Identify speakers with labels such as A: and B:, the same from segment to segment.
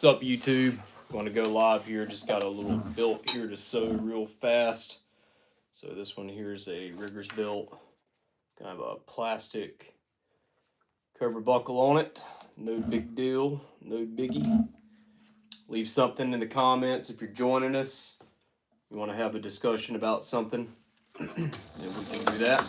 A: What's up, YouTube? Want to go live here. Just got a little belt here to sew real fast. So this one here is a Riggers belt. Kind of a plastic cover buckle on it. No big deal. No biggie. Leave something in the comments if you're joining us. You want to have a discussion about something, then we can do that.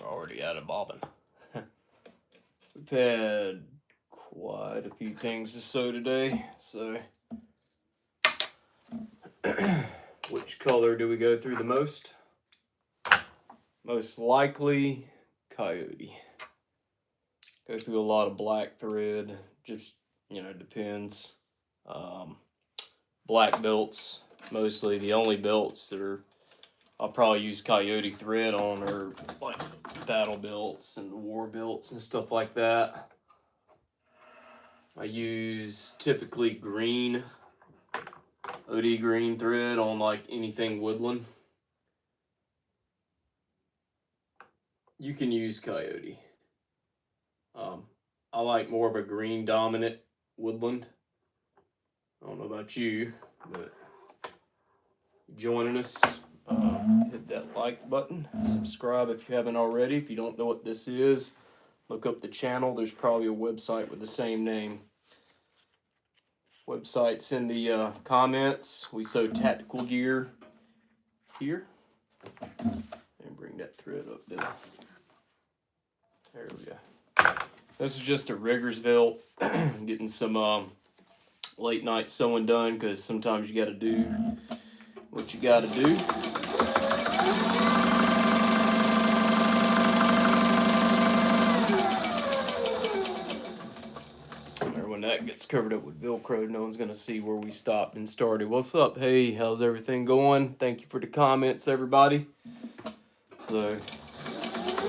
A: Already out of bobbin. We've had quite a few things to sew today, so which color do we go through the most? Most likely coyote. Go through a lot of black thread, just, depends. Black belts, mostly. The only belts that I'll probably use coyote thread on are like battle belts and war belts and stuff like that. I use typically green, OD green thread on like anything woodland. You can use coyote. I like more of a green dominant woodland. I don't know about you, but joining us, hit that like button, subscribe if you haven't already. If you don't know what this is, look up the channel. There's probably a website with the same name. Website's in the comments. We sew tactical gear here. And bring that thread up there. There we go. This is just a Riggers belt. Getting some late night sewing done because sometimes you got to do what you got to do. When that gets covered up with Velcro, no one's going to see where we stopped and started. What's up? Hey, how's everything going? Thank you for the comments, everybody. So,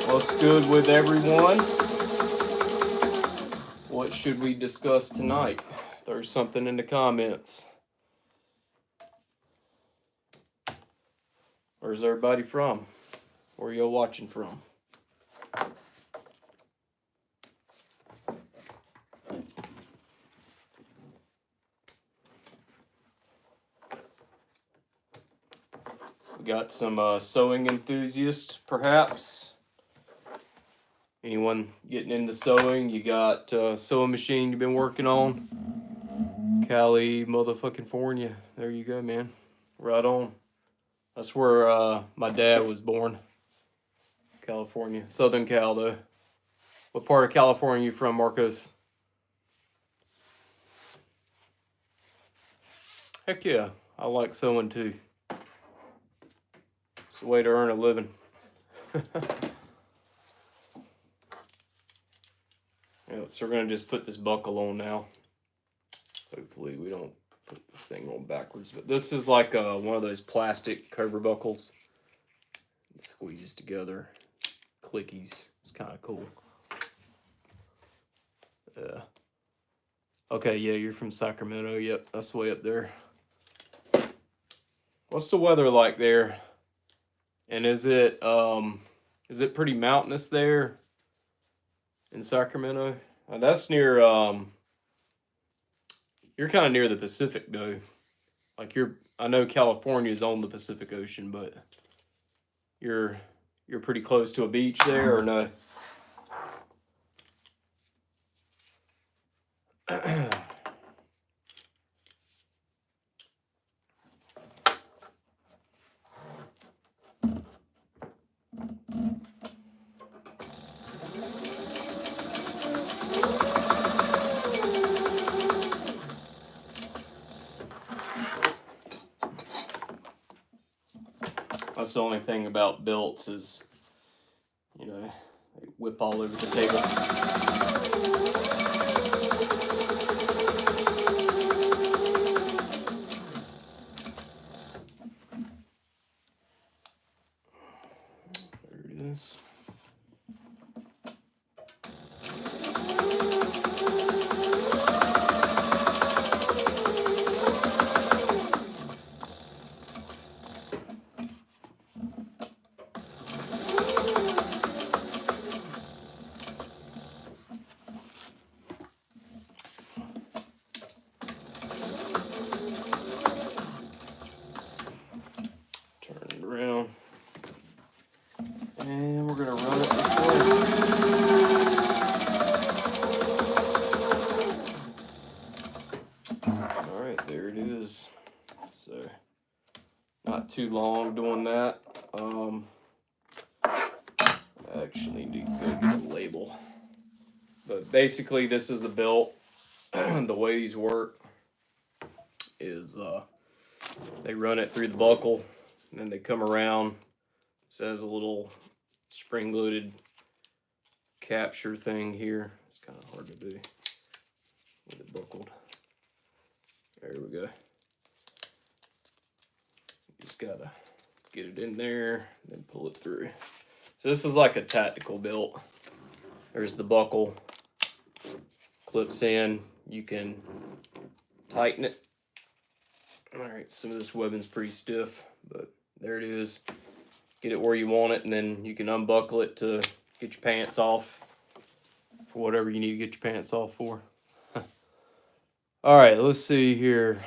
A: what's good with everyone? What should we discuss tonight? There's something in the comments. Where's everybody from? Where are y'all watching from? We got some sewing enthusiasts, perhaps. Anyone getting into sewing? You got a sewing machine you've been working on? Cali, motherfucking Fornia. There you go, man. Right on. That's where my dad was born. California. Southern Cal, though. What part of California are you from, Marcos? Heck yeah. I like sewing, too. It's a way to earn a living. Yeah, so we're going to just put this buckle on now. Hopefully we don't put this thing on backwards. But this is like one of those plastic cover buckles. It squeezes together. Clickies. It's kind of cool. Yeah. Okay, yeah, you're from Sacramento. Yep, that's way up there. What's the weather like there? And is it pretty mountainous there in Sacramento? That's near you're kind of near the Pacific though. Like I know California's on the Pacific Ocean, but you're pretty close to a beach there, or no? That's the only thing about belts is, you know, they whip all over the table. There it is. Turn it around. And we're going to run it this way. All right, there it is. So, not too long doing that. I actually need to go get a label. But basically, this is the belt. The way these work is they run it through the buckle, and then they come around. This has a little spring-loaded capture thing here. It's kind of hard to do with it buckled. There we go. You just gotta get it in there, and then pull it through. So this is like a tactical belt. There's the buckle, clips in. You can tighten it. All right, some of this webbing's pretty stiff, but there it is. Get it where you want it, and then you can unbuckle it to get your pants off for whatever you need to get your pants off for. All right, let's see here.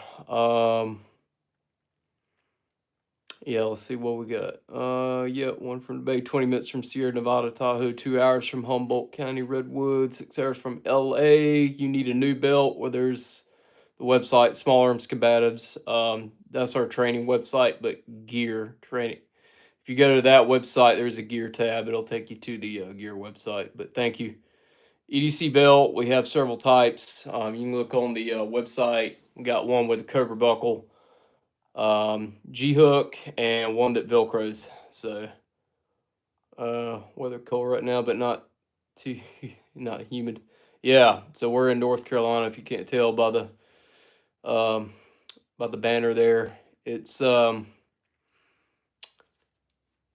A: Yeah, let's see what we got. Yeah, one from the Bay, 20 minutes from Sierra Nevada, Tahoe, 2 hours from Humboldt County, Redwood, 6 hours from LA. You need a new belt, where there's the website, Small Arms Combatives. That's our training website, but gear training. If you go to that website, there's a gear tab. It'll take you to the gear website. But thank you. EDC belt, we have several types. You can look on the website. We got one with a Cobra buckle, G-hook, and one that Velcros. So, weather cold right now, but not too, not humid. Yeah, so we're in North Carolina, if you can't tell by the banner there. It's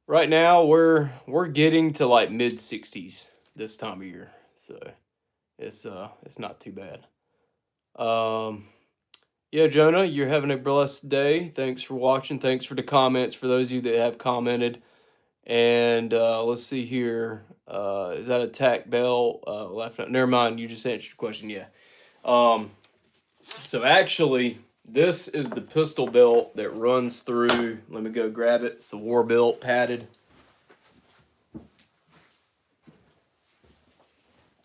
A: right now we're getting to like mid 60s this time of year, so it's not too bad. Yeah, Jonah, you're having a blessed day. Thanks for watching. Thanks for the comments for those of you that have commented. And let's see here. Is that a tack belt? Left. Never mind. You just answered your question. Yeah. So actually, this is the pistol belt that runs through. Let me go grab it. It's the war belt, padded.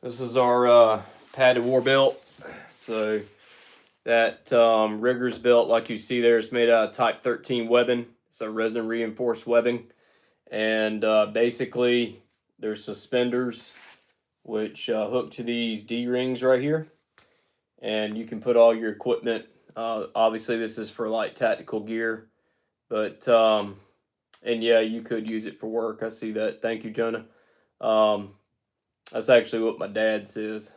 A: This is our padded war belt. So that Riggers belt, like you see there, is made out of Type 13 webbing. It's a resin reinforced webbing. And basically, there's suspenders which hook to these D-rings right here. And you can put all your equipment. Obviously, this is for light tactical gear. But, and yeah, you could use it for work. I see that. Thank you, Jonah. That's actually what my dad says.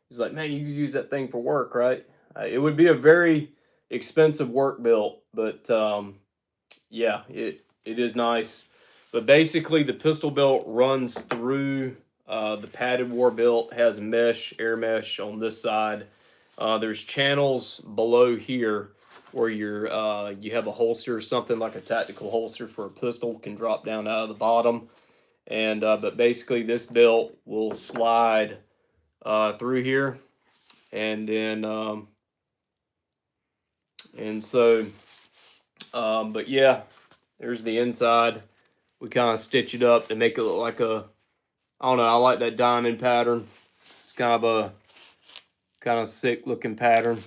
A: He's like, man, you could use that thing for work, right? It would be a very expensive work belt, but yeah, it is nice. But basically, the pistol belt runs through the padded war belt, has mesh, air mesh on this side. There's channels below here where you have a holster or something like a tactical holster for a pistol can drop down out of the bottom. And but basically, this belt will slide through here, and then but yeah, there's the inside. We kind of stitch it up to make it look like a, I don't know, I like that diamond pattern. It's kind of sick looking pattern.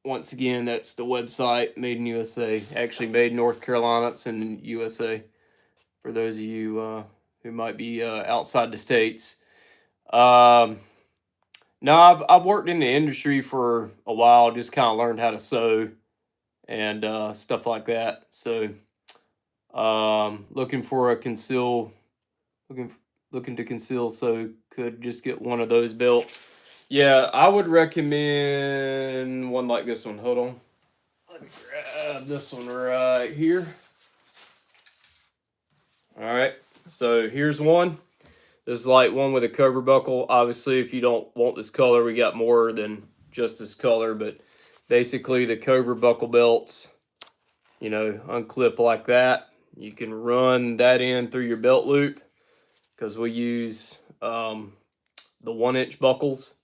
A: Once again, that's the website, Made in USA. Actually made in North Carolina, it's in USA. For those of you who might be outside the States. No, I've worked in the industry for a while, just kind of learned how to sew and stuff like that. So looking for a conceal, looking to conceal, so could just get one of those belts. Yeah, I would recommend one like this one. Hold on, let me grab this one right here. All right, so here's one. This is like one with a Cobra buckle. Obviously, if you don't want this color, we got more than just this color, but basically the Cobra buckle belts, you know, unclip like that. You can run that in through your belt loop because we use the 1-inch buckles.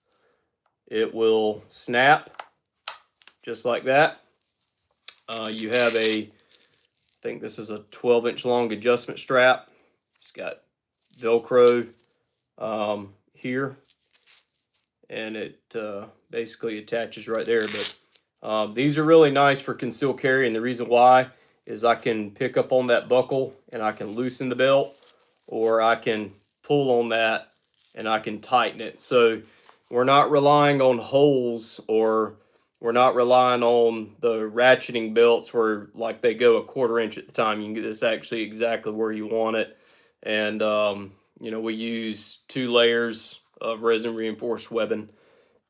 A: It will snap just like that. You have I think this is a 12-inch long adjustment strap. It's got Velcro here, and it basically attaches right there. But these are really nice for concealed carry, and the reason why is I can pick up on that buckle and I can loosen the belt, or I can pull on that and I can tighten it. So we're not relying on holes, or we're not relying on the ratcheting belts where like they go a 1/4 inch at the time. You can get this actually exactly where you want it. And you know, we use 2 layers of resin reinforced webbing.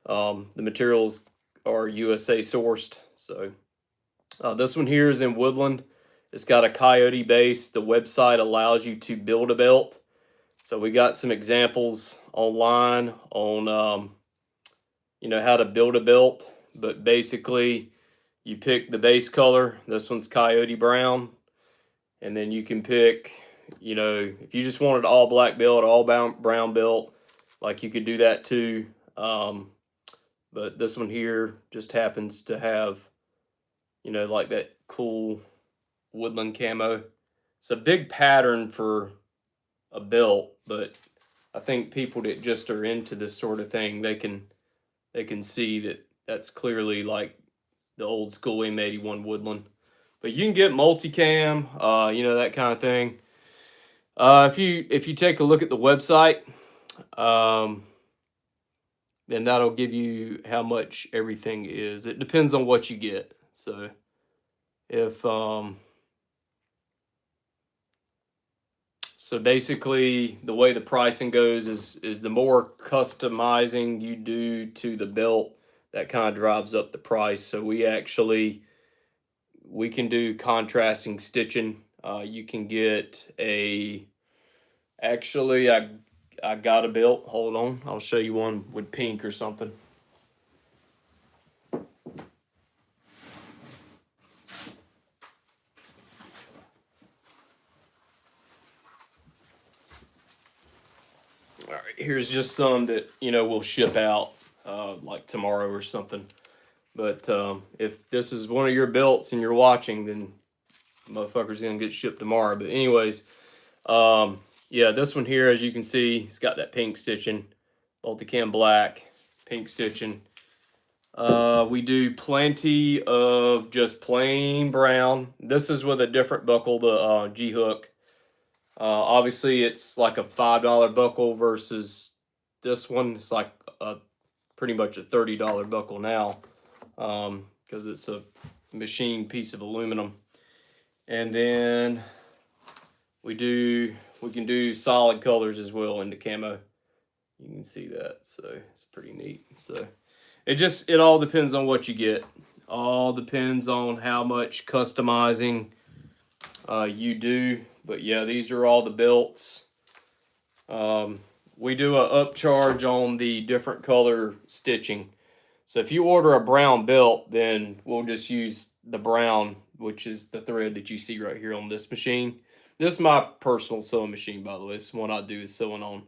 A: The materials are USA sourced. So this one here is in Woodland. It's got a coyote base. The website allows you to build a belt. So we got some examples online on you know, how to build a belt. But basically, you pick the base color. This one's coyote brown. And then you can pick, you know, if you just wanted all black belt, all brown belt, like you could do that too. But this one here just happens to have, you know, like that cool woodland camo. It's a big pattern for a belt, but I think people that just are into this sort of thing, they can see that that's clearly like the old school M81 woodland. But you can get multicam, you know, that kind of thing. If you take a look at the website, then that'll give you how much everything is. It depends on what you get. So if so basically the way the pricing goes is the more customizing you do to the belt, that kind of drives up the price. So we can do contrasting stitching. You can get actually I got a belt. Hold on, I'll show you one with pink or something. All right, here's just some that, you know, we'll ship out like tomorrow or something. But if this is one of your belts and you're watching, then motherfucker's gonna get shipped tomorrow. But anyways, yeah, this one here, as you can see, it's got that pink stitching, Multicam black, pink stitching. We do plenty of just plain brown. This is with a different buckle, the G-Hook. Obviously, it's like a $5 buckle versus this one. It's like pretty much a $30 buckle now, because it's a machined piece of aluminum. And then we can do solid colors as well into camo. You can see that, so it's pretty neat. So it all depends on what you get. All depends on how much customizing you do. But yeah, these are all the belts. We do a upcharge on the different color stitching. So if you order a brown belt, then we'll just use the brown, which is the thread that you see right here on this machine. This is my personal sewing machine, by the way. This is one I do is sewing on.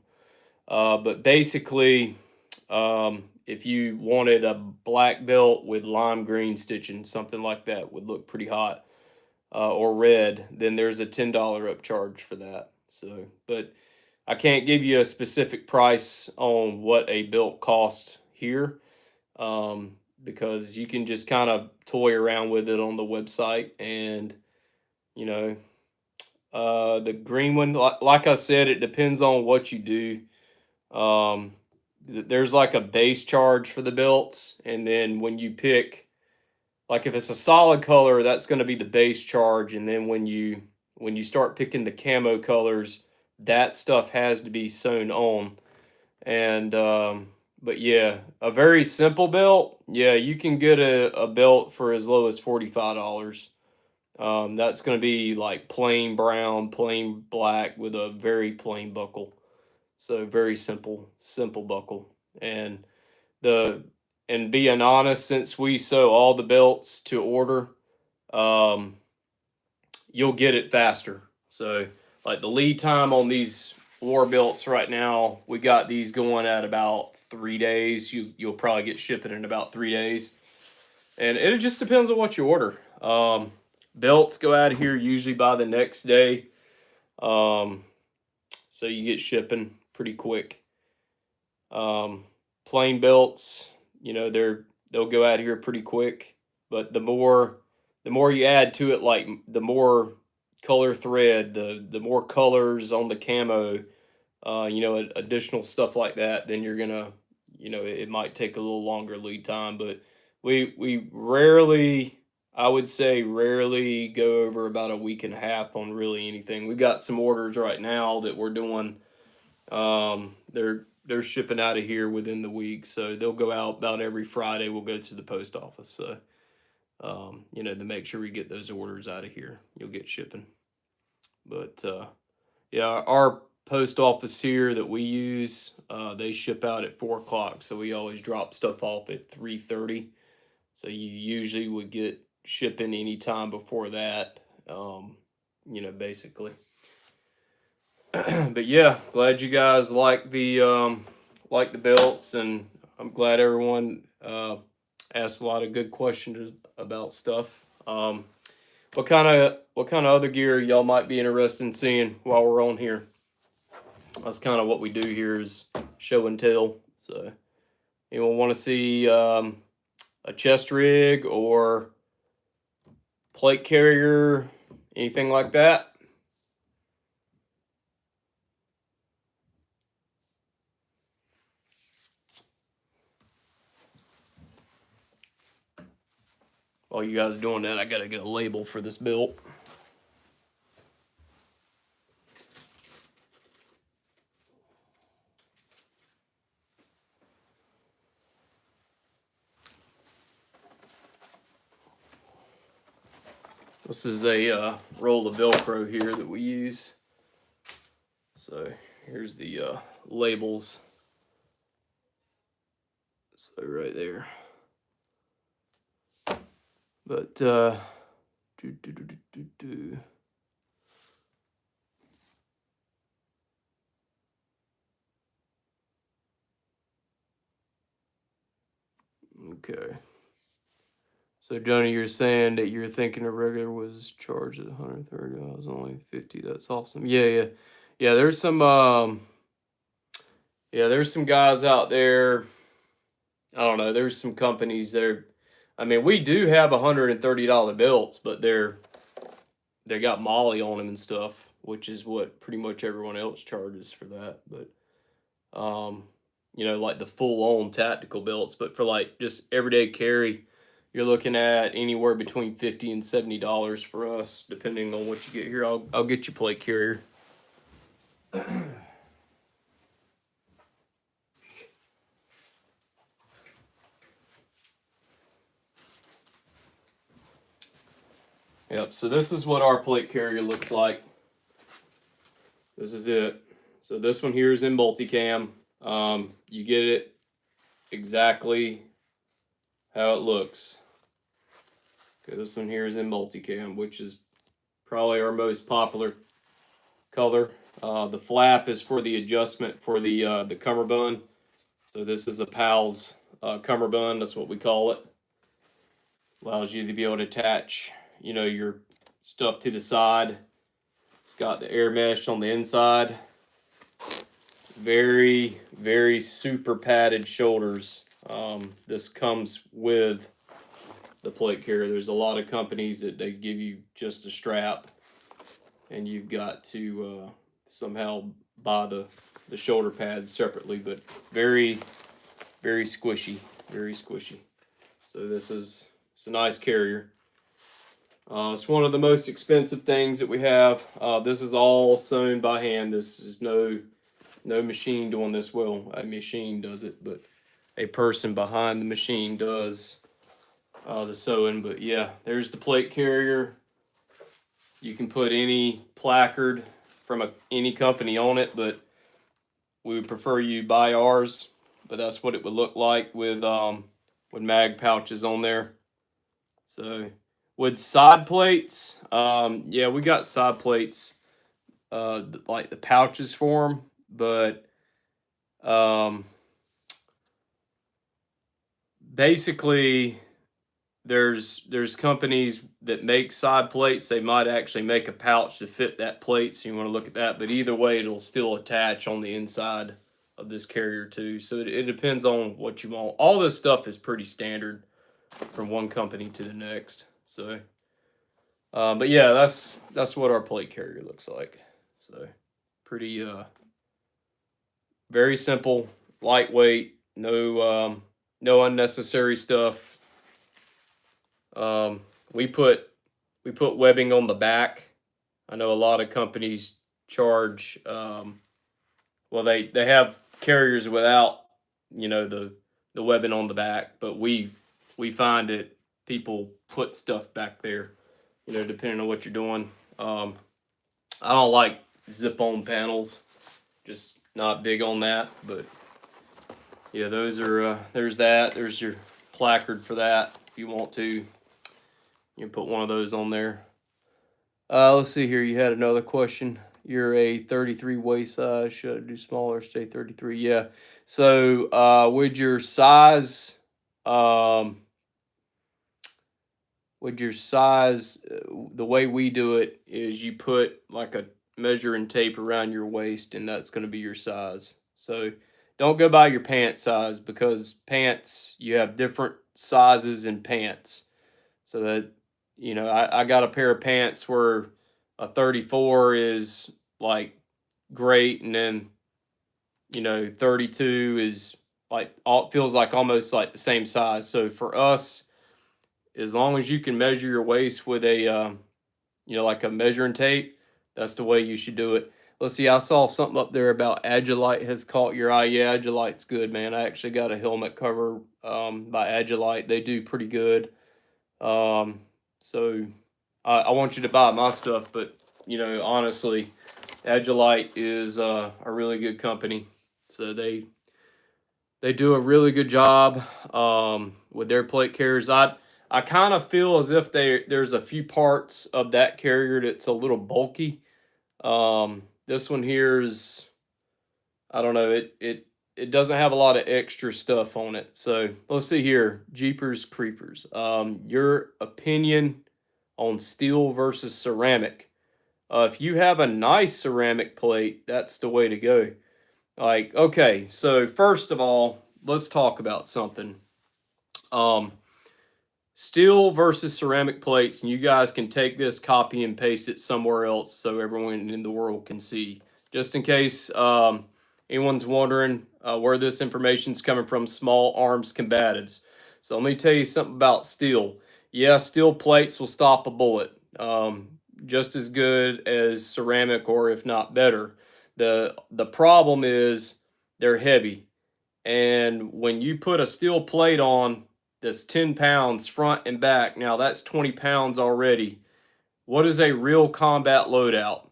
A: But basically, if you wanted a black belt with lime green stitching, something like that would look pretty hot, or red, then there's a $10 upcharge for that. So, but I can't give you a specific price on what a belt cost here, because you can just kind of toy around with it on the website. And you know, the green one, like I said, it depends on what you do. There's like a base charge for the belts, and then when you pick, like if it's a solid color, that's going to be the base charge, and then when you start picking the camo colors, that stuff has to be sewn on. And but yeah, a very simple belt, yeah, you can get a belt for as low as $45. That's going to be like plain brown, plain black with a very plain buckle. So very simple buckle. And the and being honest, since we sew all the belts to order, um, you'll get it faster. So like the lead time on these war belts right now, we got these going at about 3 days. You'll probably get shipping in about 3 days, and it just depends on what you order. Belts go out of here usually by the next day, so you get shipping pretty quick. Plain belts, they'll go out here pretty quick, but the more you add to it, like the more color thread, the more colors on the camo, additional stuff like that, then you're gonna, it might take a little longer lead time. But we rarely, I would say rarely go over about a week and a half on really anything. We got some orders right now that we're doing. They're shipping out of here within the week, so they'll go out about every Friday. We'll go to the post office, so to make sure we get those orders out of here, you'll get shipping. But yeah, our post office here that we use, they ship out at 4 o'clock, so we always drop stuff off at 3:30. So you usually would get shipping anytime before that, basically. But yeah, glad you guys like the belts, and I'm glad everyone asked a lot of good questions about stuff. What kind of other gear y'all might be interested in seeing while we're on here? That's kind of what we do here, is show and tell. So, anyone want to see a chest rig or plate carrier, anything like that? While you guys doing that, I gotta get a label for this belt. This is a roll of Velcro here that we use. So here's the labels. So right there. But okay. So Johnny, you're saying that you're thinking a regular was charged at 130. I was only 50. That's awesome. Yeah. There's some there's some guys out there. I don't know. There's some companies there. I mean, we do have $130 belts, but they got Molly on them and stuff, which is what pretty much everyone else charges for that. But like the full on tactical belts, but for like just everyday carry, you're looking at anywhere between $50 and $70 for us, depending on what you get here. I'll get you plate carrier. Yep, so this is what our plate carrier looks like. This is it. So this one here is in multicam. You get it exactly how it looks. Okay, this one here is in multicam, which is probably our most popular color. The flap is for the adjustment for the cummerbund. So this is a PALS cummerbund. That's what we call it. Allows you to be able to attach, you know, your stuff to the side. It's got the air mesh on the inside. Very, very super padded shoulders. This comes with the plate carrier. There's a lot of companies that they give you just a strap, and you've got to somehow buy the shoulder pads separately. But very, very squishy, very squishy. So it's a nice carrier. It's one of the most expensive things that we have. This is all sewn by hand. This is no machine doing this. Well, a machine does it, but a person behind the machine does the sewing. But yeah, there's the plate carrier. You can put any placard from any company on it, but we would prefer you buy ours. But that's what it would look like with mag pouches on there. So with side plates, yeah, we got side plates, like the pouches for them, but basically there's companies that make side plates. They might actually make a pouch to fit that plate, so you want to look at that. But either way, it'll still attach on the inside of this carrier too. So it depends on what you want. All this stuff is pretty standard from one company to the next. So, but yeah, that's what our plate carrier looks like. So, pretty very simple, lightweight, no unnecessary stuff. We put webbing on the back. I know a lot of companies charge. Well, they have carriers without, you know, the webbing on the back, but we find that people put stuff back there, you know, depending on what you're doing. I don't like zip-on panels, just not big on that. But yeah, those are there's that. There's your placard for that. If you want to, you can put one of those on there. Let's see here. You had another question. You're a 33 waist size. Should I do smaller? Stay 33. Yeah. So with your size, the way we do it is you put like a measuring tape around your waist, and that's going to be your size. So don't go by your pant size, because pants, you have different sizes in pants. So that, you know, I got a pair of pants where a 34 is like great, and then, you know, 32 is like feels like almost like the same size. So for us, as long as you can measure your waist with a you know, like a measuring tape, that's the way you should do it. Let's see, I saw something up there about Agilite has caught your eye. Yeah, Agilite's good, man. I actually got a helmet cover by Agilite. They do pretty good. So I want you to buy my stuff, but, you know, honestly, Agilite is a really good company. So they do a really good job with their plate carriers. I kind of feel as if there's a few parts of that carrier that's a little bulky. This one here is, I don't know, it doesn't have a lot of extra stuff on it. So let's see here, Jeepers Creepers. Your opinion on steel versus ceramic. If you have a nice ceramic plate, that's the way to go. Like, okay, so first of all, let's talk about something. Steel versus ceramic plates, and you guys can take this, copy and paste it somewhere else so everyone in the world can see. Just in case anyone's wondering where this information is coming from, Small Arms Combatives. So let me tell you something about steel. Yeah, steel plates will stop a bullet just as good as ceramic, or if not better. The problem is they're heavy. And when you put a steel plate on that's 10 pounds front and back, now that's 20 pounds already. What is a real combat loadout?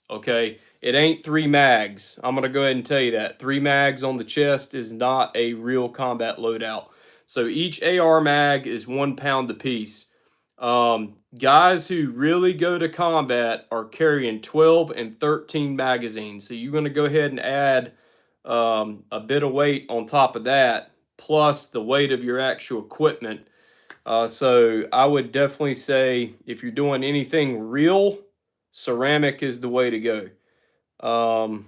A: Okay, it ain't 3 mags. I'm gonna go ahead and tell you that 3 mags on the chest is not a real combat loadout. So each AR mag is 1 pound apiece. Guys who really go to combat are carrying 12 and 13 magazines. So you're gonna go ahead and add a bit of weight on top of that, plus the weight of your actual equipment. So I would definitely say if you're doing anything real, ceramic is the way to go. Um,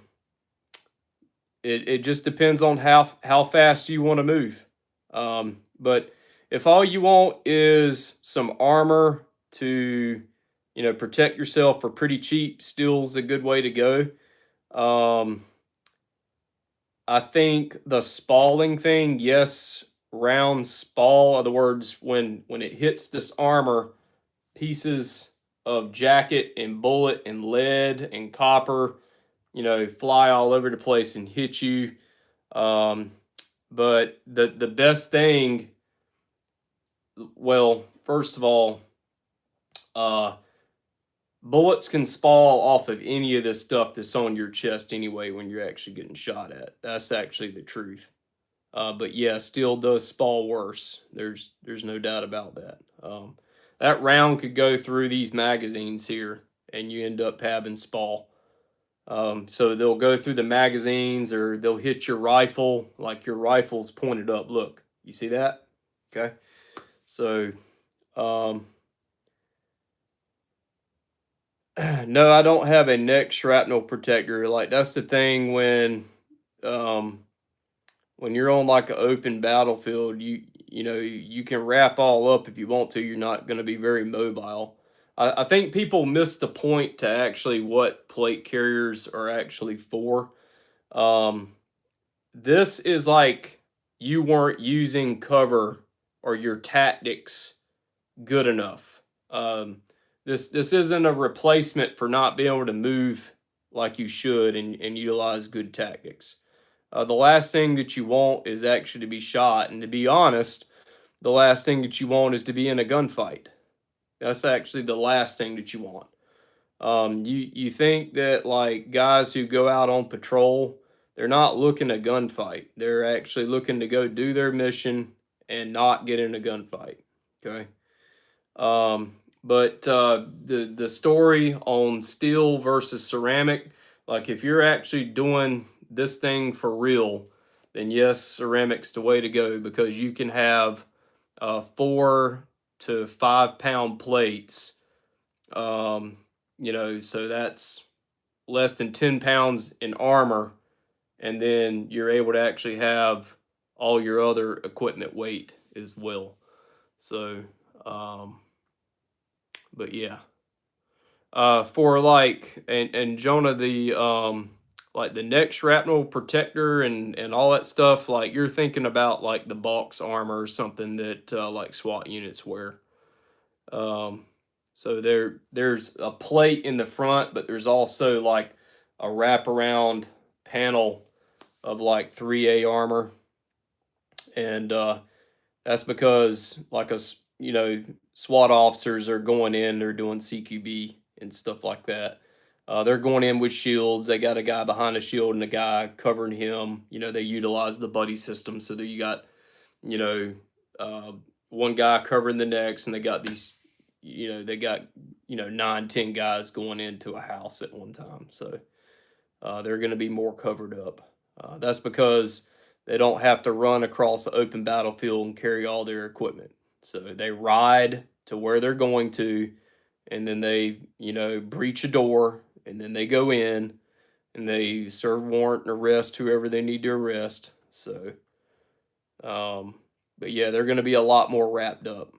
A: it just depends on how fast you want to move. But if all you want is some armor to, protect yourself for pretty cheap, steel's a good way to go. Um, I think the spalling thing, yes, round spall. In other words, when it hits this armor, pieces of jacket and bullet and lead and copper, fly all over the place and hit you. Um, but the best thing, well, first of all, uh, bullets can spall off of any of this stuff that's on your chest anyway when you're actually getting shot at. That's actually the truth. But yeah, steel does spall worse. There's no doubt about that. That round could go through these magazines here, and you end up having spall. So they'll go through the magazines, or they'll hit your rifle, like your rifle's pointed up. Look, you see that? Okay. So, um, no, I don't have a neck shrapnel protector. Like that's the thing um, when you're on like an open battlefield, you can wrap all up if you want to. You're not going to be very mobile. I think people miss the point to actually what plate carriers are actually for. Um, this is like you weren't using cover or your tactics good enough. This isn't a replacement for not being able to move like you should and utilize good tactics. The last thing that you want is actually to be shot. And to be honest, the last thing that you want is to be in a gunfight. That's actually the last thing that you want. You think that like guys who go out on patrol, they're not looking to gunfight. They're actually looking to go do their mission and not get in a gunfight. Okay. But the story on steel versus ceramic, like if you're actually doing this thing for real, then yes, ceramic's the way to go because you can have 4 to 5 pound plates. Um, so that's less than 10 pounds in armor, and then you're able to actually have all your other equipment weight as well. So, um, but yeah. For like and Jonah, the like the neck shrapnel protector and all that stuff, like you're thinking about like the box armor or something that like SWAT units wear. Um, so there's a plate in the front, but there's also like a wraparound panel of like 3A armor, and that's because like SWAT officers are going in, they're doing CQB and stuff like that. They're going in with shields. They got a guy behind a shield and a guy covering him. They utilize the buddy system, so that you got you know uh, one guy covering the next, and they got these. They got 9, 10 guys going into a house at one time. So they're going to be more covered up. That's because they don't have to run across the open battlefield and carry all their equipment. So they ride to where they're going to, and then they, breach a door, and then they go in and they serve warrant and arrest whoever they need to arrest. So, um, but yeah, they're going to be a lot more wrapped up.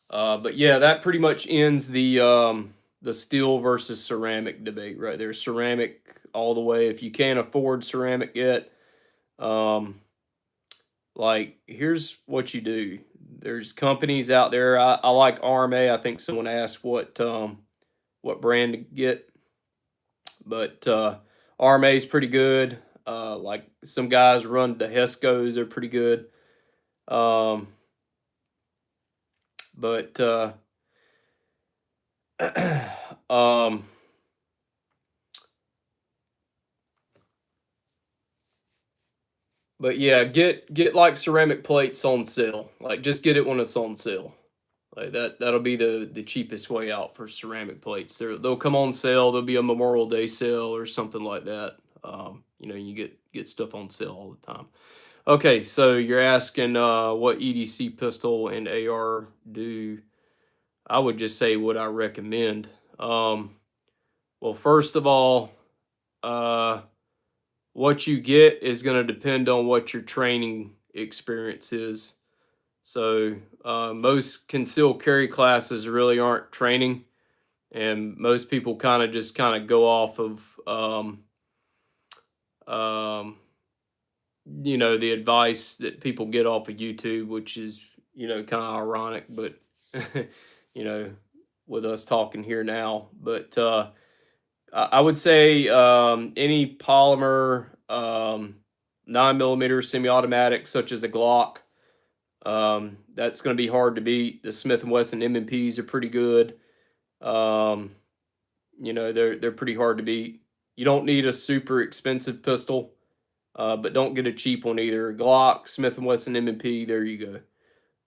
A: But yeah, that pretty much ends the steel versus ceramic debate right there. Ceramic all the way. If you can't afford ceramic yet, um, like here's what you do. There's companies out there. I like RMA. I think someone asked what brand to get, but RMA is pretty good. Like some guys run the Hescos, they're pretty good. Um, but um, but yeah, get like ceramic plates on sale. Like just get it when it's on sale. Like that'll be the cheapest way out for ceramic plates. They'll come on sale. There'll be a Memorial Day sale or something like that. You know, you get stuff on sale all the time. Okay, so you're asking what EDC pistol and AR do. I would just say what I recommend. Well, first of all, uh, what you get is going to depend on what your training experience is. So most concealed carry classes really aren't training, and most people kind of go off of um, you know, the advice that people get off of YouTube, which is, you know, kind of ironic, but you know, with us talking here now. But I would say any polymer 9mm semi-automatic, such as a Glock, that's going to be hard to beat. The Smith and Wesson M&Ps are pretty good. Um, you know, they're pretty hard to beat. You don't need a super expensive pistol, but don't get a cheap one either. Glock, Smith and Wesson M&P. There you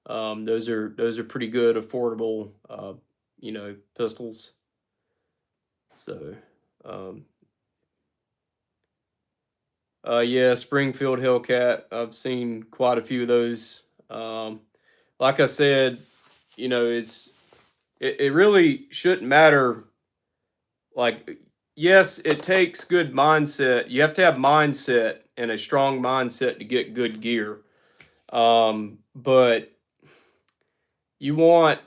A: go. Those are pretty good, affordable, you know, pistols. So, um, yeah, Springfield Hellcat. I've seen quite a few of those. Like I said, you know, it really shouldn't matter. Like, yes, it takes good mindset. You have to have mindset and a strong mindset to get good gear. But you want,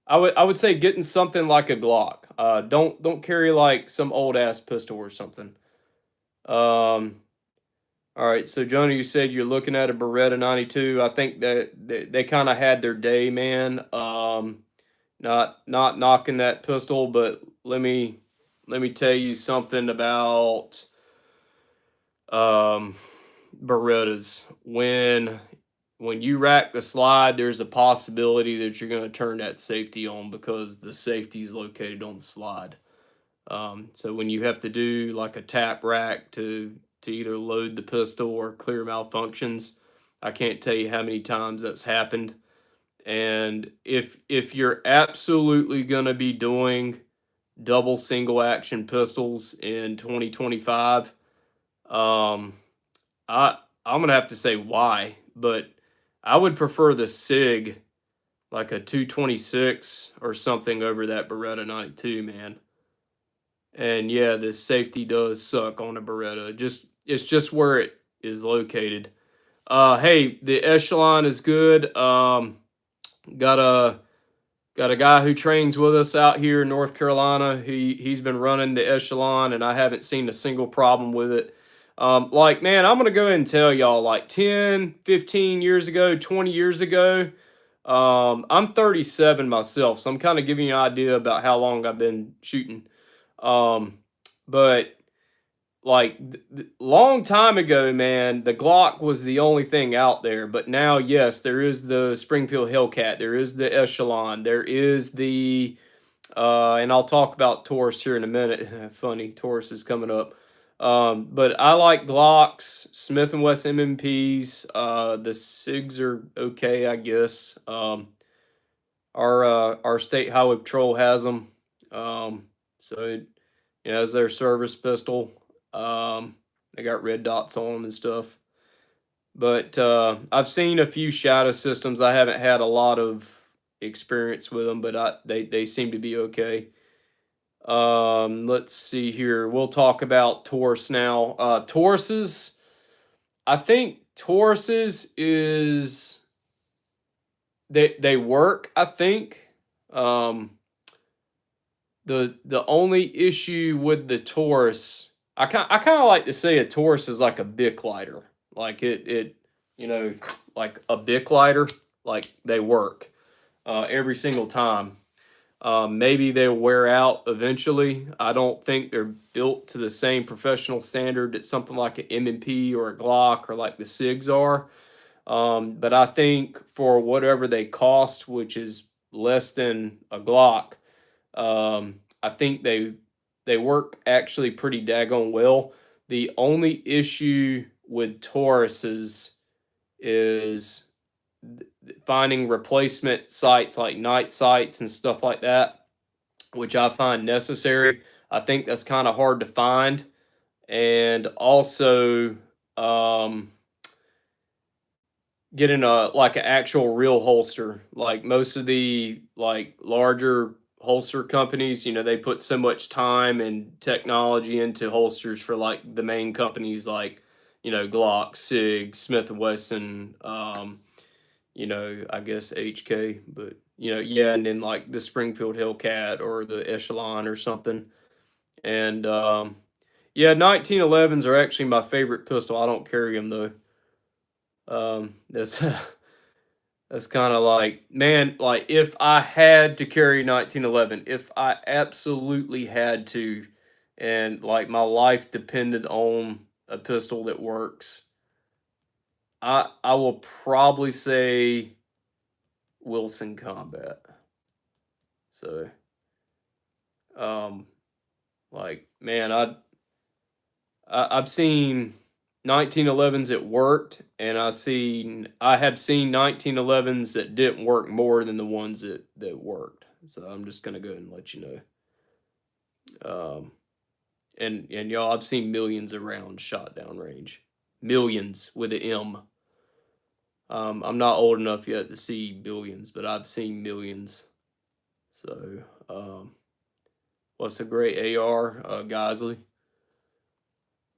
A: I would say getting something like a Glock. Don't carry like some old ass pistol or something. Um, all right, so Jonah, you said you're looking at a Beretta 92. I think that they kind of had their day, man. Not knocking that pistol, but let me tell you something about um, Berettas. When you rack the slide, there's a possibility that you're going to turn that safety on because the safety is located on the slide. So when you have to do like a tap rack to either load the pistol or clear malfunctions, I can't tell you how many times that's happened. And if you're absolutely going to be doing double single action pistols in 2025, um, I'm gonna have to say why, but I would prefer the Sig, like a 226 or something over that Beretta 92, man. And yeah, the safety does suck on a Beretta. Just it's just where it is located. Hey, the Echelon is good. Got a got a guy who trains with us out here in North Carolina. He's been running the Echelon, and I haven't seen a single problem with it. Like, man, I'm gonna go ahead and tell y'all, like 10, 15 years ago, 20 years ago. I'm 37 myself, so I'm kind of giving you an idea about how long I've been shooting. Um, but like long time ago, man, the Glock was the only thing out there. But now, yes, there is the Springfield Hellcat, there is the Echelon, there is the and I'll talk about Taurus here in a minute. Funny, Taurus is coming up. But I like Glocks, Smith and Wesson M&Ps. The Sigs are okay, I guess. Our state highway patrol has them. So you know, as their service pistol. They got red dots on them and stuff. But I've seen a few shadow systems. I haven't had a lot of experience with them, but they seem to be okay. Let's see here. We'll talk about Taurus now. Tauruses, I think Tauruses is they work. I think. Um, the only issue with the Taurus, I kind of like to say a Taurus is like a Bic lighter, like it you know, like a Bic lighter, like they work every single time. Maybe they'll wear out eventually. I don't think they're built to the same professional standard that something like an M&P or a Glock or like the Sigs are. But I think for whatever they cost, which is less than a Glock, I think they work actually pretty daggone well. The only issue with Tauruses is finding replacement sights like night sights and stuff like that, which I find necessary. I think that's kind of hard to find. And also, um, getting a like an actual real holster. Like most of the like larger holster companies, they put so much time and technology into holsters for like the main companies like, Glock, Sig, Smith and Wesson, I guess HK, but yeah, and then like the Springfield Hellcat or the Echelon or something. And yeah, 1911s are actually my favorite pistol. I don't carry them though. That's that's kind of like, man, like if I had to carry 1911, if I absolutely had to, and like my life depended on a pistol that works, I will probably say Wilson Combat. So, um, like, man, I've seen 1911s that worked, and I have seen 1911s that didn't work more than the ones that worked. So I'm just gonna go ahead and let you know. And y'all, I've seen millions of rounds shot down range, millions with an M. I'm not old enough yet to see billions, but I've seen millions. So, what's a great AR? Geisley,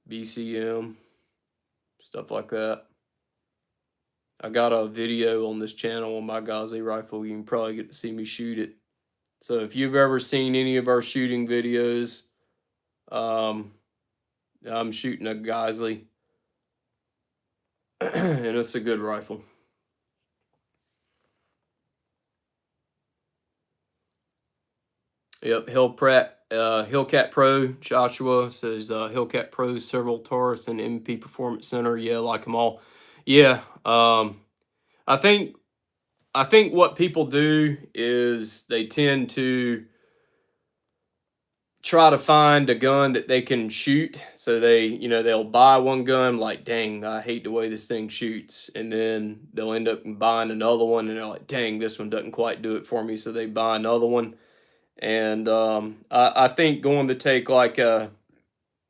A: BCM, stuff like that. I got a video on this channel on my Geisley rifle. You can probably get to see me shoot it. So if you've ever seen any of our shooting videos, um, I'm shooting a Geisley, and it's a good rifle. Yep, Hellcat Pro. Joshua says Hellcat Pro, several Taurus, and MP Performance Center. Yeah, like them all. Yeah, I think what people do is they tend to try to find a gun that they can shoot. So they'll buy one gun, like, dang, I hate the way this thing shoots. And then they'll end up buying another one, and they're like, dang, this one doesn't quite do it for me. So they buy another one. And I think going to take like a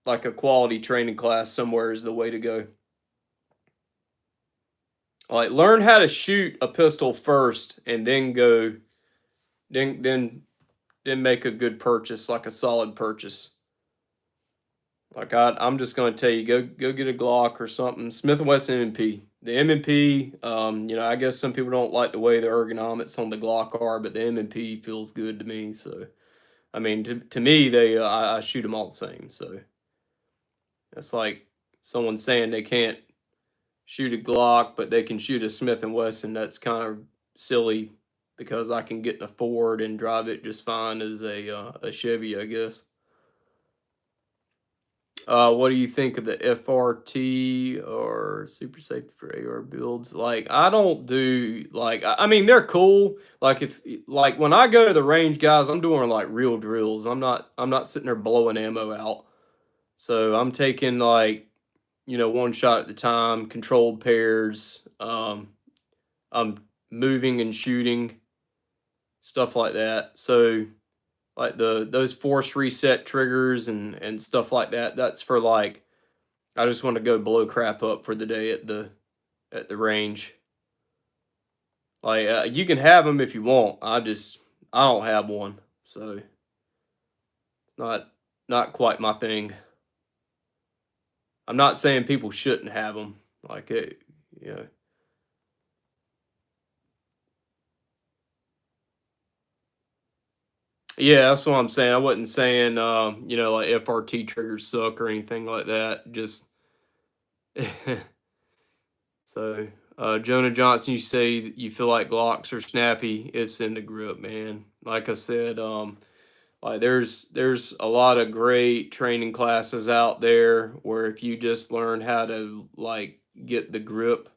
A: quality training class somewhere is the way to go. Like, learn how to shoot a pistol first, and then then make a good purchase, like a solid purchase. Like, I'm just going to tell you, go get a Glock or something. Smith and Wesson M&P. The M&P, I guess some people don't like the way the ergonomics on the Glock are, but the M&P feels good to me. So, I mean, to me, I shoot them all the same. So that's like someone saying they can't shoot a Glock, but they can shoot a Smith and Wesson. That's kind of silly because I can get in a Ford and drive it just fine as a Chevy, I guess. What do you think of the FRT or Super Safety for AR builds? Like, I don't do like I mean they're cool. Like if like when I go to the range, guys, I'm doing like real drills. I'm not sitting there blowing ammo out. So I'm taking like one shot at a time, controlled pairs. I'm moving and shooting, stuff like that. So like those force reset triggers and stuff like that. That's for like I just want to go blow crap up for the day at the range. Like you can have them if you want. I don't have one, so it's not quite my thing. I'm not saying people shouldn't have them. Like it, you know. Yeah, that's what I'm saying. I wasn't saying, like FRT triggers suck or anything like that. Just so, Jonah Johnson, you say that you feel like Glocks are snappy. It's in the grip, man. Like I said, like there's a lot of great training classes out there where if you just learn how to like get the grip,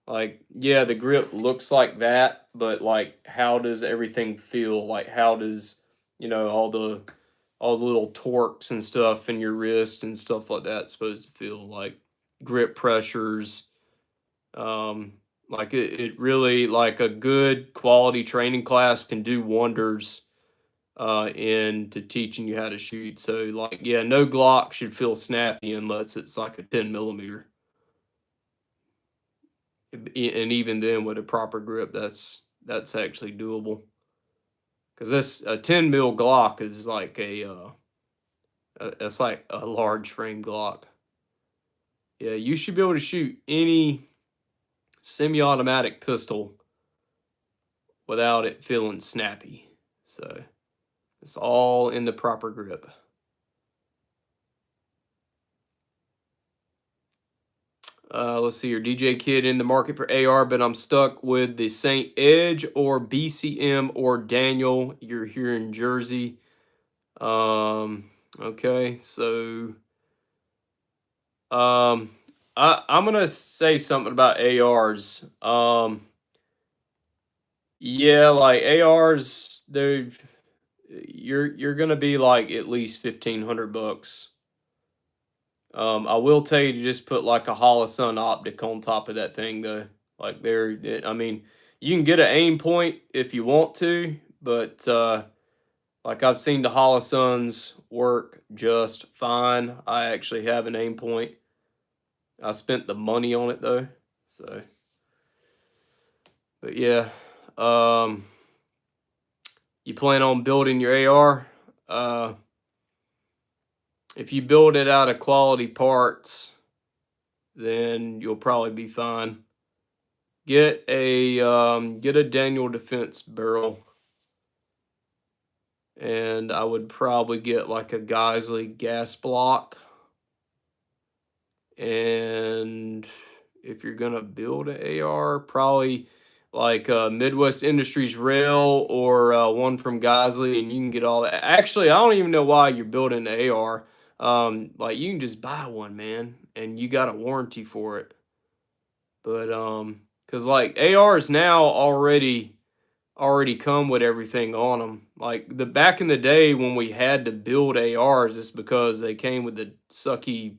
A: like yeah, the grip looks like that, but like how does everything feel? Like how does you know, all the little torques and stuff in your wrist and stuff like that. It's supposed to feel like grip pressures. Um, like it really, like a good quality training class can do wonders into teaching you how to shoot. So like, yeah, no Glock should feel snappy unless it's like a 10 millimeter. And even then, with a proper grip, that's actually doable. Because this a 10 mil Glock is like it's like a large frame Glock. Yeah, you should be able to shoot any semi-automatic pistol without it feeling snappy. So it's all in the proper grip. Let's see here. DJ Kid in the market for AR, but I'm stuck with the St. Edge or BCM or Daniel. You're here in Jersey. Okay, so I'm gonna say something about ARs. Yeah, like ARs, you're gonna be like at least $1,500. I will tell you to just put like a Holosun optic on top of that thing though. Like I mean, you can get an aim point if you want to, but like I've seen the Holosuns work just fine. I actually have an aim point. I spent the money on it though, so. But yeah, you plan on building your AR. If you build it out of quality parts, then you'll probably be fine. Get a Daniel Defense barrel, and I would probably get like a Geisley gas block. And if you're gonna build an AR, probably like Midwest Industries rail or one from Geisley, and you can get all that. Actually, I don't even know why you're building an AR. Like you can just buy one, man, and you got a warranty for it. But because like ARs now already come with everything on them. Like the back in the day when we had to build ARs, it's because they came with the sucky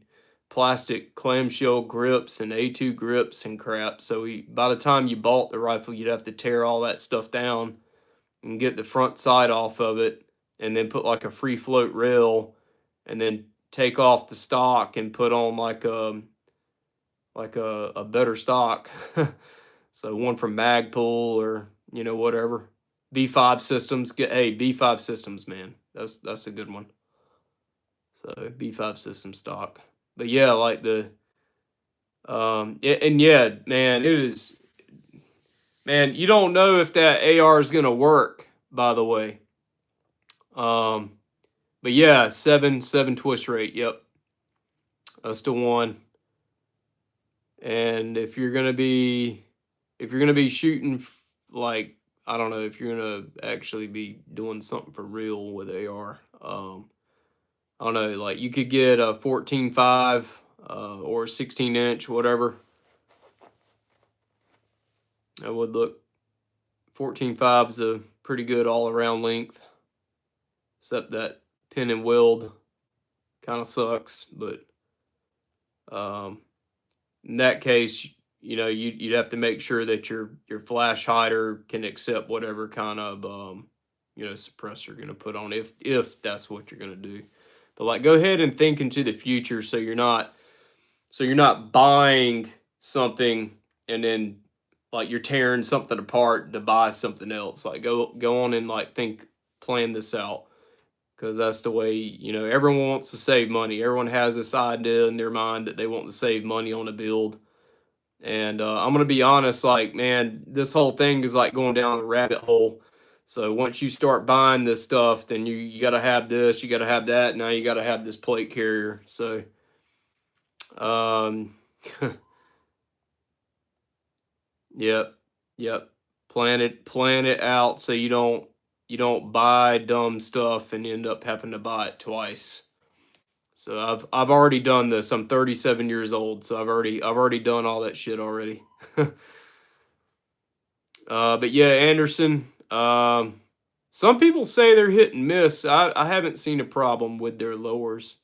A: plastic clamshell grips and A2 grips and crap. So by the time you bought the rifle, you'd have to tear all that stuff down and get the front side off of it, and then put like a free float rail, and then take off the stock and put on like a better stock. So one from Magpul or whatever. B5 systems. B5 systems, man. That's a good one. So B5 system stock. But yeah, like and yeah, man, it is, man, you don't know if that AR is gonna work, by the way. But yeah, 7 twist rate, yep. That's the one. And if you're gonna be shooting like, I don't know if you're gonna actually be doing something for real with AR. I don't know, like you could get a 14.5 or 16-inch, whatever. That would look. 14.5 is a pretty good all-around length, except that pin and weld kind of sucks. But in that case, you'd have to make sure that your flash hider can accept whatever kind of suppressor you're gonna put on, if that's what you're gonna do. But like, go ahead and think into the future, so you're not buying something and then like you're tearing something apart to buy something else. Like go on and like plan this out, because that's the way, everyone wants to save money. Everyone has this idea in their mind that they want to save money on a build. And I'm gonna be honest, like, man, this whole thing is like going down a rabbit hole. So once you start buying this stuff, then you got to have this, you got to have that. Now you got to have this plate carrier. So, yep, plan it out so you don't buy dumb stuff and end up having to buy it twice. So I've already done this. I'm 37 years old, so I've already done all that shit already. But yeah, Anderson, Some people say they're hit and miss. I haven't seen a problem with their lowers.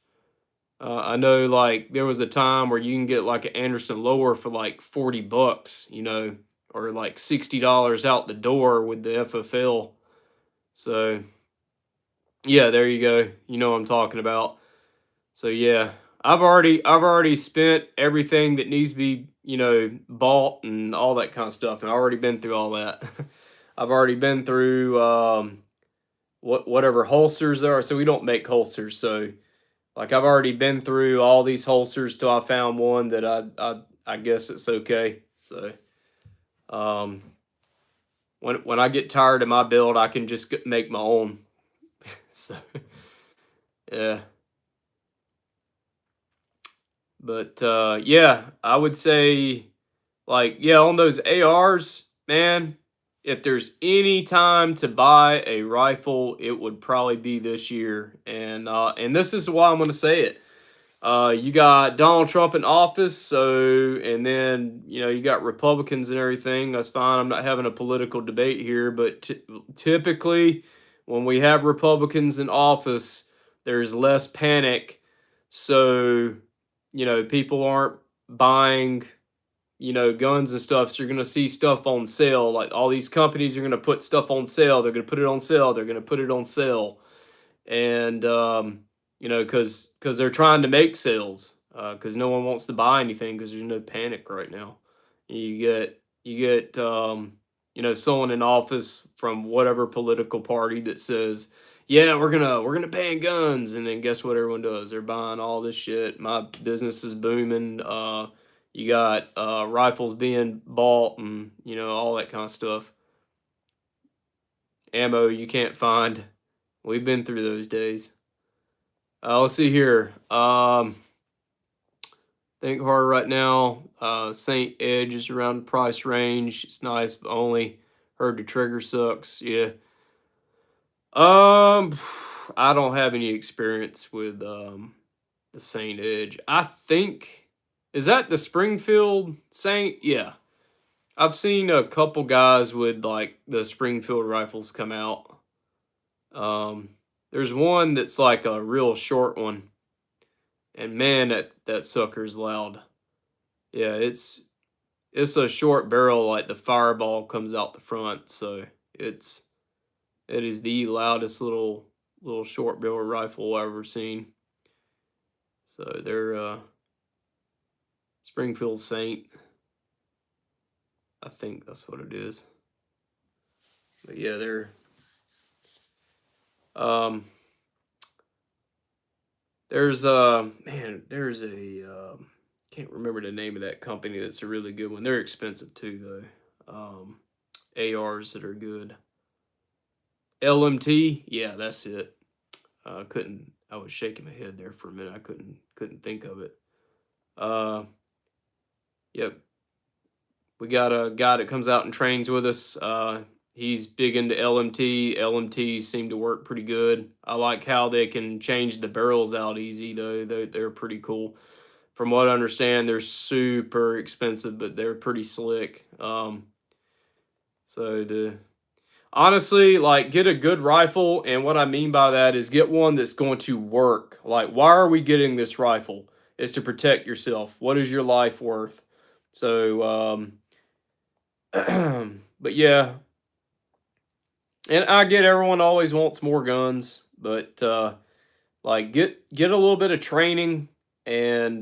A: I know like there was a time where you can get like an Anderson lower for like $40, you know, or like $60 out the door with the FFL. So yeah, there you go. You know what I'm talking about. So yeah, I've already spent everything that needs to be, you know, bought and all that kind of stuff. And I've already been through all that. I've already been through whatever holsters there are. So we don't make holsters. So like I've already been through all these holsters till I found one that I guess it's okay. So um when I get tired of my build, I can just make my own. So yeah. But yeah, I would say like yeah, on those ARs, man, if there's any time to buy a rifle, it would probably be this year. And this is why I'm going to say it. You got Donald Trump in office, so and then you know you got Republicans and everything. That's fine. I'm not having a political debate here, but typically when we have Republicans in office, there's less panic. So you know people aren't buying guns and stuff. So you're gonna see stuff on sale. Like all these companies are gonna put stuff on sale. They're gonna put it on sale. They're gonna put it on sale, and because they're trying to make sales. Because no one wants to buy anything because there's no panic right now. You get someone in office from whatever political party that says, "Yeah, we're gonna ban guns," and then guess what everyone does? They're buying all this shit. My business is booming. You got rifles being bought and all that kind of stuff. Ammo you can't find. We've been through those days. Let's see here. Think hard right now. Saint Edge is around the price range. It's nice, but only heard the trigger sucks. Yeah. I don't have any experience with the Saint Edge. I think is that the Springfield Saint? Yeah. I've seen a couple guys with like the Springfield rifles come out. There's one that's like a real short one, and man, that sucker's loud. Yeah, it's a short barrel, like the fireball comes out the front, so it is the loudest little short barrel rifle I've ever seen. So they're Springfield Saint. I think that's what it is. But yeah, they're um there's there's a can't remember the name of that company that's a really good one. They're expensive too though. ARs that are good. LMT, yeah, that's it. Couldn't I was shaking my head there for a minute. I couldn't think of it. Uh yep. We got a guy that comes out and trains with us. He's big into LMT. LMTs seem to work pretty good. I like how they can change the barrels out easy though. They're pretty cool. From what I understand, they're super expensive, but they're pretty slick. So the honestly, like get a good rifle, and what I mean by that is get one that's going to work. Like, why are we getting this rifle? Is to protect yourself. What is your life worth? So, but yeah, and I get everyone always wants more guns, but like get a little bit of training and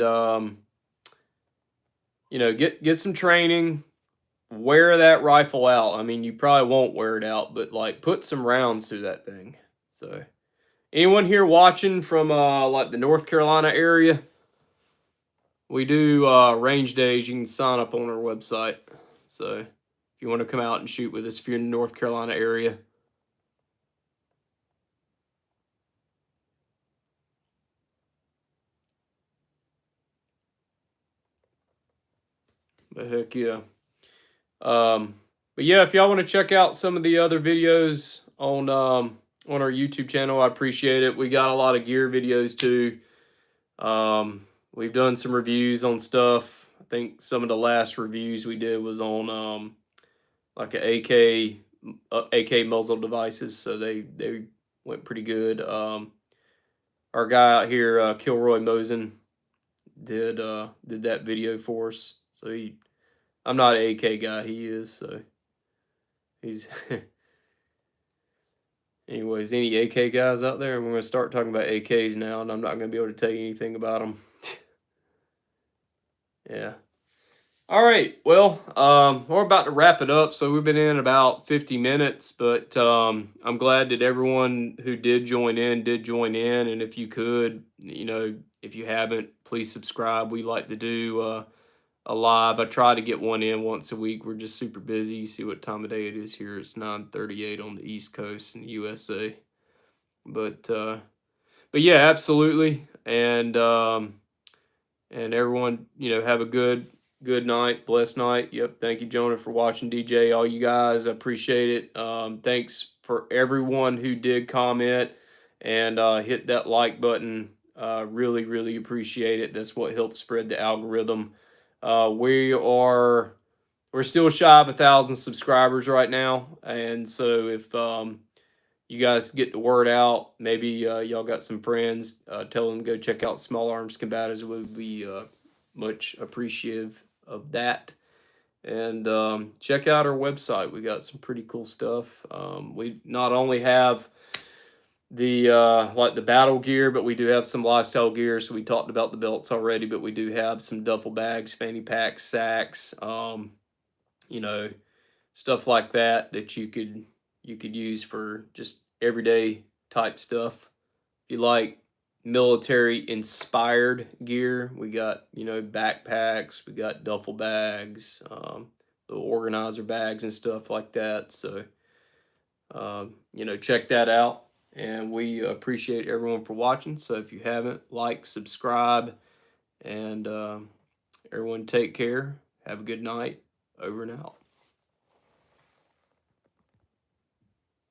A: get some training. Wear that rifle out. I mean, you probably won't wear it out, but like put some rounds through that thing. So, anyone here watching from like the North Carolina area? We do range days. You can sign up on our website. So, if you want to come out and shoot with us, if you're in the North Carolina area. But heck yeah. But yeah, if y'all want to check out some of the other videos on our YouTube channel, I appreciate it. We got a lot of gear videos too. We've done some reviews on stuff. I think some of the last reviews we did was on like a AK AK muzzle devices, so they went pretty good. Our guy out here, Kilroy Mosen, did that video for us. So I'm not an AK guy, he is. So he's anyways, any AK guys out there? We're gonna start talking about AKs now, and I'm not gonna be able to tell you anything about them. Yeah. All right. Well, we're about to wrap it up. So we've been in about 50 minutes, but I'm glad that everyone who did join in did join in. And if you could, if you haven't, please subscribe. We like to do a live. I try to get one in once a week. We're just super busy. You see what time of day it is here. It's 9:38 on the East Coast in the USA. But yeah, absolutely. And everyone, have a good night, blessed night. Yep. Thank you, Jonah, for watching. DJ, all you guys, I appreciate it. Thanks for everyone who did comment and hit that like button. Really, really appreciate it. That's what helps spread the algorithm. We're still shy of 1,000 subscribers right now, and so if you guys get the word out, maybe y'all got some friends, tell them to go check out Small Arms Combatives. Would be much appreciative of that. And check out our website. We got some pretty cool stuff. We not only have the like the battle gear, but we do have some lifestyle gear. So we talked about the belts already, but we do have some duffel bags, fanny packs, sacks, stuff like that you could use for just everyday type stuff. If you like military inspired gear, we got backpacks, we got duffel bags, little organizer bags and stuff like that. So check that out, and we appreciate everyone for watching. So if you haven't, like, subscribe, and everyone take care. Have a good night. Over and out.